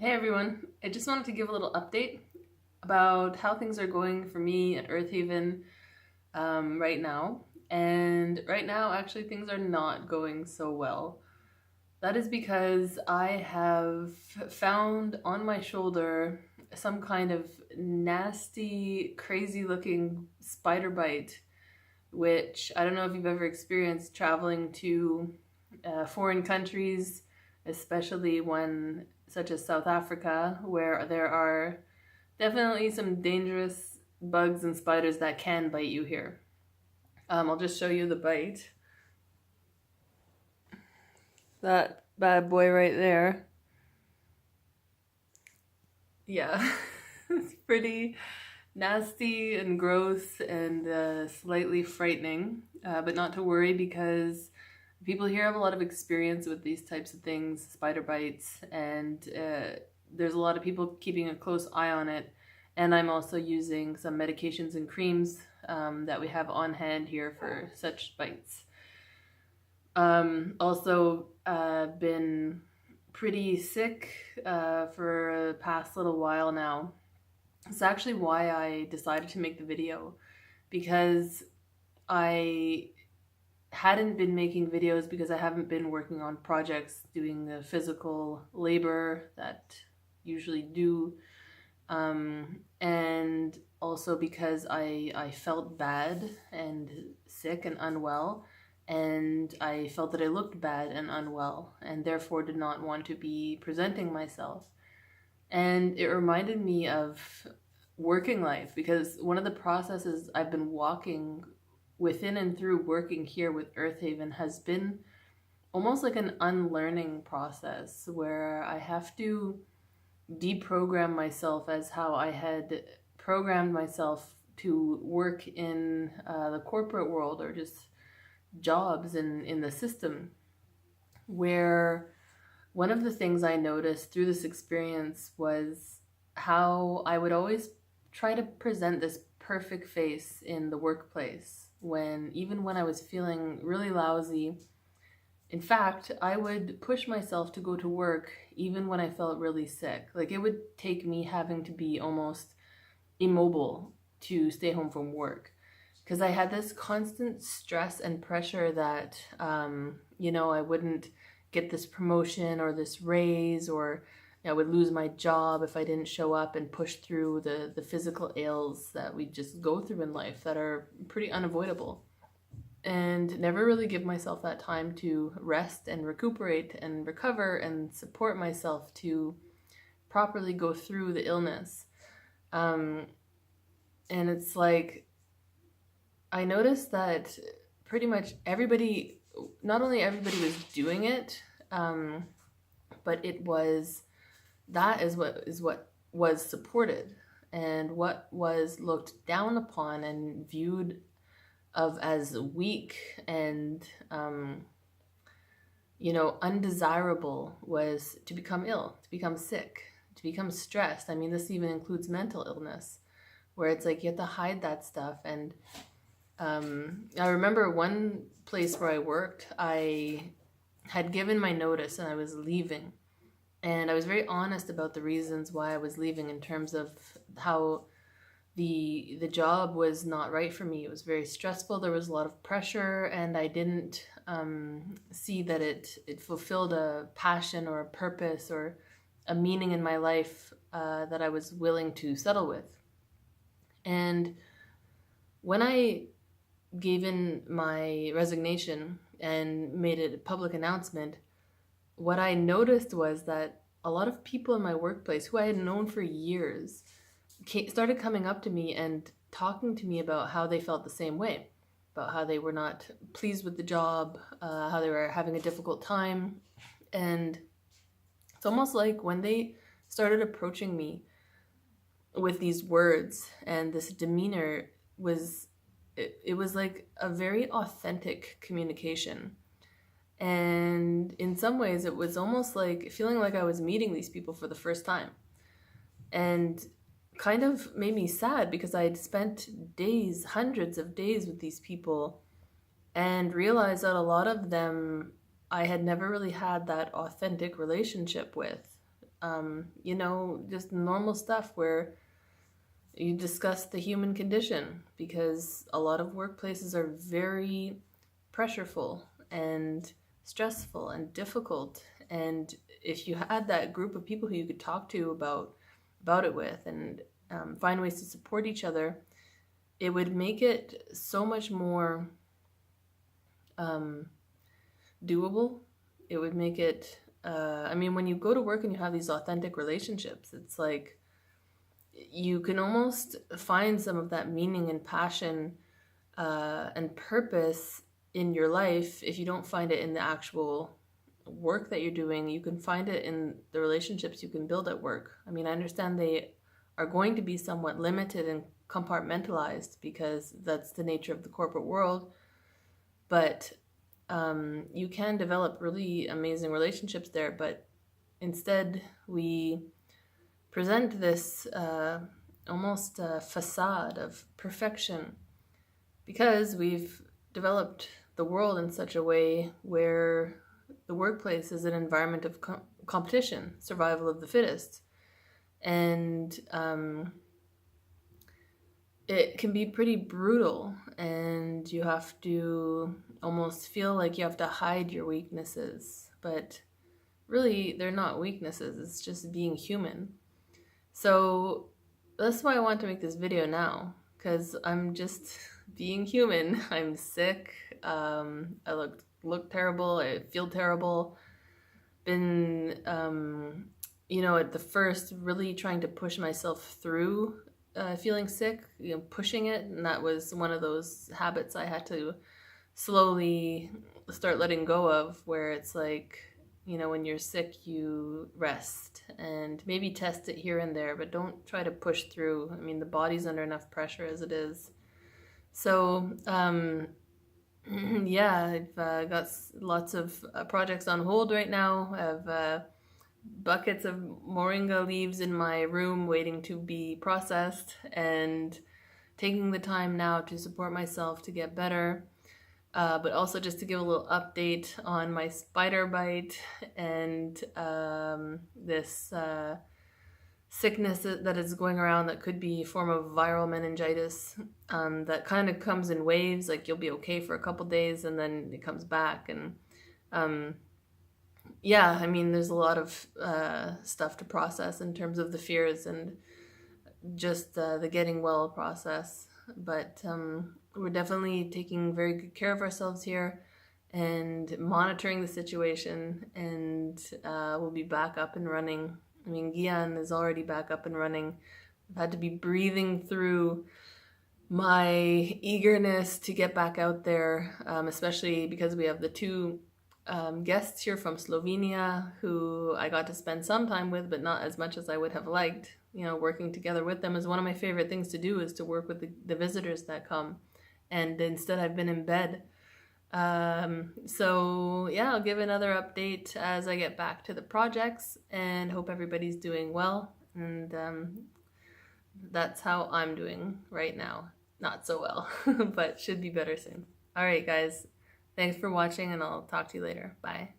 Hey everyone, I just wanted to give a little update about how things are going for me at Earth Haven right now. And right now, actually, things are not going so well. That is because I have found on my shoulder some kind of nasty, crazy looking spider bite, which I don't know if you've ever experienced traveling to foreign countries, especially one such as South Africa, where there are definitely some dangerous bugs and spiders that can bite you here. I'll just show you the bite. That bad boy right there. Yeah, it's pretty nasty and gross and slightly frightening, but not to worry because people here have a lot of experience with these types of things, spider bites, and there's a lot of people keeping a close eye on it. And I'm also using some medications and creams that we have on hand here for such bites. Also, been pretty sick for the past little while now. It's actually why I decided to make the video, because I hadn't been making videos because I haven't been working on projects doing the physical labor that usually do, and also because I felt bad and sick and unwell, and I felt that I looked bad and unwell and therefore did not want to be presenting myself. And it reminded me of working life, because one of the processes I've been walking within and through working here with Earth Haven has been almost like an unlearning process where I have to deprogram myself as how I had programmed myself to work in the corporate world or just jobs in the system, where one of the things I noticed through this experience was how I would always try to present this perfect face in the workplace when even when I was feeling really lousy. In fact, I would push myself to go to work even when I felt really sick. Like, it would take me having to be almost immobile to stay home from work because I had this constant stress and pressure that, I wouldn't get this promotion or this raise, or I would lose my job if I didn't show up and push through the physical ails that we just go through in life that are pretty unavoidable. And never really give myself that time to rest and recuperate and recover and support myself to properly go through the illness. Um, and it's like, I noticed that pretty much everybody, not only everybody was doing it, but that is what was supported and what was looked down upon and viewed of as weak and undesirable was to become ill, to become sick, to become stressed. I mean, this even includes mental illness, where it's like you have to hide that stuff. And I remember one place where I worked, I had given my notice and I was leaving. And I was very honest about the reasons why I was leaving in terms of how the job was not right for me. It was very stressful. There was a lot of pressure, and I didn't see that it fulfilled a passion or a purpose or a meaning in my life that I was willing to settle with. And when I gave in my resignation and made it a public announcement, what I noticed was that a lot of people in my workplace who I had known for years started coming up to me and talking to me about how they felt the same way, about how they were not pleased with the job, how they were having a difficult time. And it's almost like when they started approaching me with these words and this demeanor, it was like a very authentic communication. And in some ways, it was almost like feeling like I was meeting these people for the first time. And kind of made me sad because I had spent days, hundreds of days with these people, and realized that a lot of them I had never really had that authentic relationship with. you know, just normal stuff where you discuss the human condition, because a lot of workplaces are very pressureful and stressful and difficult. And if you had that group of people who you could talk to about it with, and find ways to support each other, it would make it so much more doable. It would make it, I mean, when you go to work and you have these authentic relationships, it's like you can almost find some of that meaning and passion and purpose in your life. If you don't find it in the actual work that you're doing, you can find it in the relationships you can build at work. I mean, I understand they are going to be somewhat limited and compartmentalized because that's the nature of the corporate world, but you can develop really amazing relationships there. But instead, we present this almost facade of perfection because we've developed the world in such a way where the workplace is an environment of competition, survival of the fittest. And it can be pretty brutal, and you have to almost feel like you have to hide your weaknesses. But really, they're not weaknesses, it's just being human. So that's why I want to make this video now, because I'm just being human. I'm sick. I look terrible. I feel terrible. Been, you know, at the first really trying to push myself through feeling sick, you know, pushing it. And that was one of those habits I had to slowly start letting go of, where it's like, you know, when you're sick, you rest and maybe test it here and there, but don't try to push through. I mean, the body's under enough pressure as it is. So, yeah, I've got lots of projects on hold right now. I have buckets of moringa leaves in my room waiting to be processed, and taking the time now to support myself to get better. But also just to give a little update on my spider bite and this sickness that is going around that could be a form of viral meningitis that kind of comes in waves. Like, you'll be okay for a couple days and then it comes back. And yeah, I mean, there's a lot of stuff to process in terms of the fears and just the getting well process. But we're definitely taking very good care of ourselves here and monitoring the situation, and we'll be back up and running. I mean, Gian is already back up and running. I've had to be breathing through my eagerness to get back out there, especially because we have the two guests here from Slovenia who I got to spend some time with, but not as much as I would have liked. You know, working together with them is one of my favorite things to do, is to work with the visitors that come. And instead I've been in bed. So yeah, I'll give another update as I get back to the projects, and hope everybody's doing well. And that's how I'm doing right now. Not so well, but should be better soon. All right, guys. Thanks for watching, and I'll talk to you later. Bye.